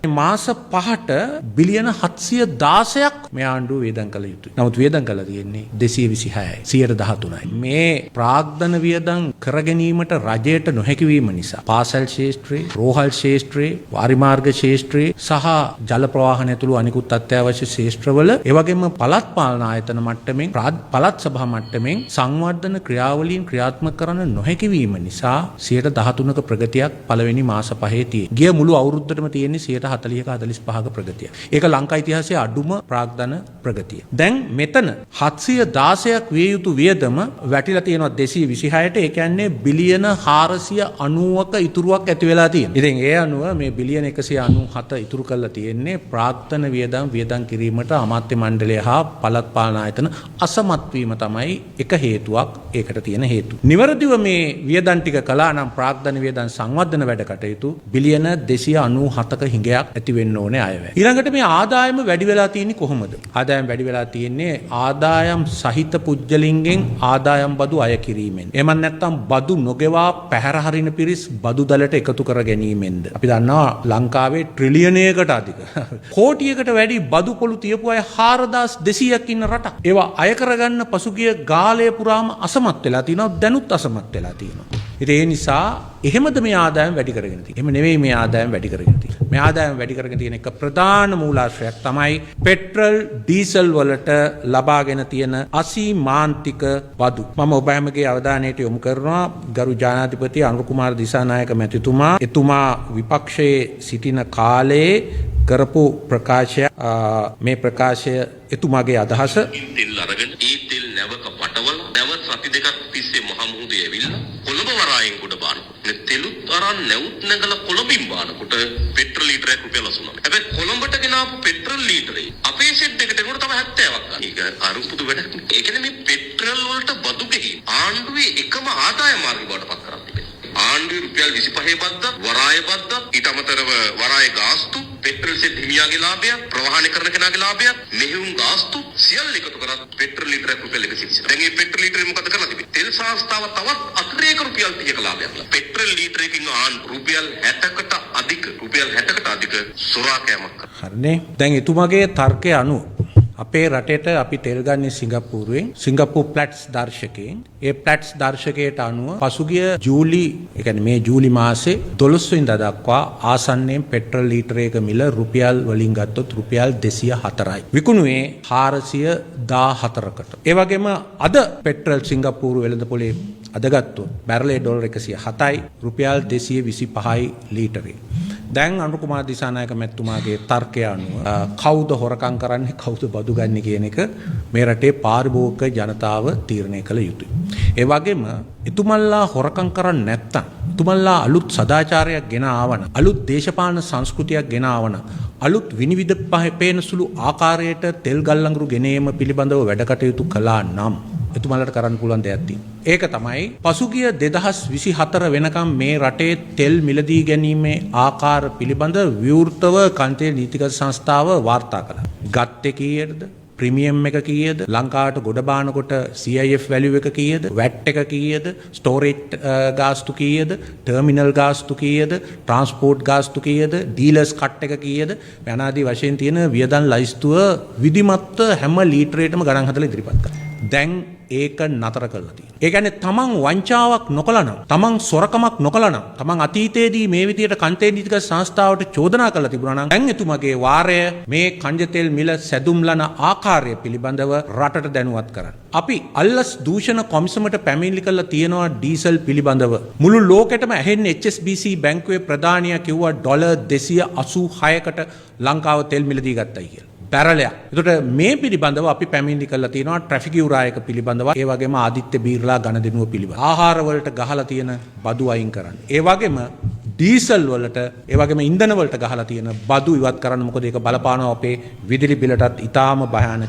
මාස 5ට බිලියන 716ක් මේ ආණ්ඩුව වියදම් කළ යුතුයි. නමුත් වියදම් කළා තියෙන්නේ 226යි. 113යි. මේ ප්‍රාග්ධන වියදම් කර ගැනීමට රජයට නොහැකි වීම නිසා පාසල් ශාස්ත්‍රයේ, රෝහල් ශාස්ත්‍රයේ, වාරිමාර්ග ශාස්ත්‍රයේ සහ ජල ප්‍රවාහන ඇතුළු අනිකුත් අත්‍යවශ්‍ය ශාස්ත්‍රවල ඒ වගේම පළාත් පාලන ආයතන මට්ටමින්, පළාත් සභා මට්ටමින් සංවර්ධන ක්‍රියාවලීන් ක්‍රියාත්මක කරන්න නොහැකි වීම නිසා 113ක ප්‍රගතියක් පළවෙනි මාස 5 තියෙන්නේ. ගිය මුළු අවුරුද්දටම තියෙන්නේ 40ක 45ක ප්‍රගතිය. ඒක ලංකා ඉතිහාසයේ අඩුම ප්‍රාග්ධන ප්‍රගතිය. දැන් මෙතන 716ක් විය යුතු වියදම වැටිලා තියෙනවා 226ට. ඒ කියන්නේ බිලියන 490ක ඉතුරුවක් ඇති වෙලා තියෙනවා. ඉතින් ඒ අනුව මේ බිලියන 197 ඉතුරු කරලා තියෙන්නේ ප්‍රාග්ධන වියදම් කිරීමට අමාත්‍ය මණ්ඩලය හා පළාත් පාලන ආයතන අසමත් වීම තමයි එක හේතුවක්. ඒකට තියෙන හේතුව. නිවැරදිව මේ වියදම් ටික කළා නම් ප්‍රාග්ධන වියදම් සංවර්ධන වැඩ කටයුතු බිලියන 297ක හිඟයක් ඇති වෙන්න ඕනේ අයවැය. ඊළඟට මේ ආදායම වැඩි වෙලා තියෙන්නේ කොහොමද? ආදායම වැඩි වෙලා තියෙන්නේ ආදායම් සහිත පුජ්‍යලින්ගෙන් ආදායම් බදු අය කිරීමෙන්. එහෙම නැත්නම් බදු නොගෙවා පැහැර හරින පිරිස් බදු දලට එකතු කර ගැනීමෙන්ද. අපි දන්නවා ලංකාවේ ට්‍රිලියනයකට අධික කෝටියකට වැඩි බදු පොළු තියපු අය 4200ක් ඉන්න රටක්. ඒවා අය කරගන්න පසුගිය ගාලය පුරාම අසමත් වෙලා තියෙනවා. දැනුත් අසමත් වෙලා තියෙනවා. ඉතින් ඒ නිසා එහෙමද මේ ආදායම් වැඩි කරගෙන තියෙන්නේ. එහෙම නෙවෙයි මේ ආදායම් වැඩි කරගෙන තියෙන්නේ. මේ ආදායම් වැඩි කරගෙන තියෙන එක ප්‍රධාන මූලාශ්‍රයක් තමයි පෙට්‍රල් ඩීසල් වලට ලබාගෙන තියෙන අසීමාන්තික බදු. මම ඔබ හැමගේ අවධානයට යොමු කරනවා ගරු ජනාධිපති අනුර කුමාර දිසානායක මැතිතුමා එතුමා විපක්ෂයේ සිටින කාලයේ කරපු ප්‍රකාශය මේ ප්‍රකාශය එතුමාගේ අදහස තෙල් අරගෙන ඒ තෙල් නැවක පටවල නැවත සති දෙකක් තිස්සේ මහ මුහුදේ ඇවිල්ලා කොළඹ වරායෙන් කොට බානකොට තෙලුත් අරන් නැවුත් නැගලා කොළඹින් බානකොට පෙට්‍රල් ලීටරයක් රුපියල් 89. හැබැයි කොළඹට ගෙනාපු පෙට්‍රල් ලීටරේ අපේ ෂෙඩ් එකට එනකොට තමයි 70ක් ගන්න. ඒක අරුපුදු වැඩක් නේ. ඒ කියන්නේ මේ පෙට්‍රල් වලට බදු ගෙහි ආණ්ඩුවේ එකම ආදායම මාර්ගය බවට පත් කරලා තිබෙනවා. ආණ්ඩුවේ රුපියල් 25 බද්දක් වරාය බද්දක් ඊට අමතරව වරාය ගාස්තු පෙට්‍රල් සෙට් හිමියාගේ ලාභය ප්‍රවාහනය කරන කෙනාගේ ලාභය මෙහෙයුම් ගාස්තු සියල්ල එකතු කරලා පෙට්‍රල් ලීටරයක් රුපියල් 120. දැන් මේ පෙට්‍රල් ලීටරේ මොකද කරලා තිබෙන්නේ? තෙල් සංස්ථාව තවත් අතිරේක රුපියල් 30ක ලාභයක්. පෙට්‍රල් ලීටරයකින් රුපියල් 60කට අධික සොරා කෑමක් කරනවා. හරිනේ. දැන් එතුමාගේ තර්කය අනුව අපේ රටේට අපි තෙල් ගන්නේ සිංගප්පූරුවෙන් සිංගප්පූර් ප්ලැට්ස් දර්ශකයෙන්. ඒ ප්ලැට්ස් දර්ශකයට අනුව පසුගිය ඒ කියන්නේ මේ ජූලි මාසේ 12 වෙනිදා දක්වා ආසන්නයෙන් පෙට්‍රල් ලීටරයක මිල රුපියල් වලින් ගත්තොත් රුපියල් 204යි. විකුණුවේ 414කට. ඒ වගේම අද පෙට්‍රල් සිංගප්පූරු වෙළඳපොලේ අද ගත්තොත් බැරලේ ඩොලර් 107යි රුපියල් 225යි ලීටරේ. දැන් අනුර කුමාර දිසානායක මැතිතුමාගේ තර්කය අනුව කවුද හොරකම් කරන්නේ කවුද බදු ගන්නේ කියන එක මේ රටේ පාරිභෝගික ජනතාව තීරණය කළ යුතුයි. ඒ වගේම එතුමන්ලා හොරකම් කරන්නේ නැත්තම් එතුමන්ලා අලුත් සදාචාරයක් ගෙන ආවන අලුත් දේශපාලන සංස්කෘතියක් ගෙන ආවන අලුත් විනිවිද පේන සුළු ආකාරයට තෙල් ගල්ලංගුරු ගෙනීම පිළිබඳව වැඩ කටයුතු කළා නම් එතුමන්ලට කරන්න පුළුවන් දෙයක් තියෙනවා. ඒක තමයි පසුගිය 2024 වෙනකම් මේ රටේ තෙල් මිලදී ගැනීමේ ආකාර පිළිබඳ විවෘතව කන්තේ නීතිගත සංස්ථාව වාර්තා කළා. ගත්තේ කීයටද? ප්‍රීමියම් එක කීයද? ලංකාවට ගොඩ බානකොට CIF වැලියු එක කීයද? VAT එක කීයද? ස්ටෝරේජ් ගාස්තු කීයද? ටර්මිනල් ගාස්තු කීයද? ට්‍රාන්ස්පෝර්ට් ගාස්තු කීයද? ඩීලර්ස් කට් එක කීයද? යනාදී වශයෙන් තියෙන වියදම් ලයිස්තුව විධිමත්ව හැම ලීටරයකටම ගණන් හදලා ඉදිරිපත් කරා. දැන් ඒක නතර කරලා තියෙනවා. ඒ කියන්නේ තමන් වංචාවක් නොකළා නම්, තමන් සොරකමක් නොකළා නම්, තමන් අතීතයේදී මේ විදියට කන්තේ නීතිගත සංස්ථාවට චෝදනා කළා තිබුණා නම් දැන් එතුමගේ වාරය මේ කංජ තෙල් මිල සැදුම් ලන ආකාරය පිළිබඳව රටට දැනුවත් කරන්න. අපි අල්ලස් දූෂණ කොමිසමට පැමිණිලි කළා තියෙනවා ඩීසල් පිළිබඳව. මුළු ලෝකෙටම ඇහෙන්නේ HSBC බැංකුවේ ප්‍රධානියා කිව්වා ඩොලර් 286කට ලංකාව තෙල් මිලදී ගත්තයි කියලා. බැරලයක්. ඒකට මේ පිළිබඳව අපි පැමිණිලි කරලා තියෙනවා ට්‍රැෆික් යුරායක පිළිබඳව. ඒ වගේම ආදිත්‍ය බීර්ලා ගණදෙනුව පිළිබඳව. ආහාර වලට ගහලා තියෙන බදු අයින් කරන්න. ඒ වගේම ඩීසල් වලට, ඒ වගේම ඉන්ධන වලට ගහලා තියෙන බදු ඉවත් කරන්න. මොකද ඒක බලපානවා අපේ විදුලි බිලටත් ඉතාම භයානක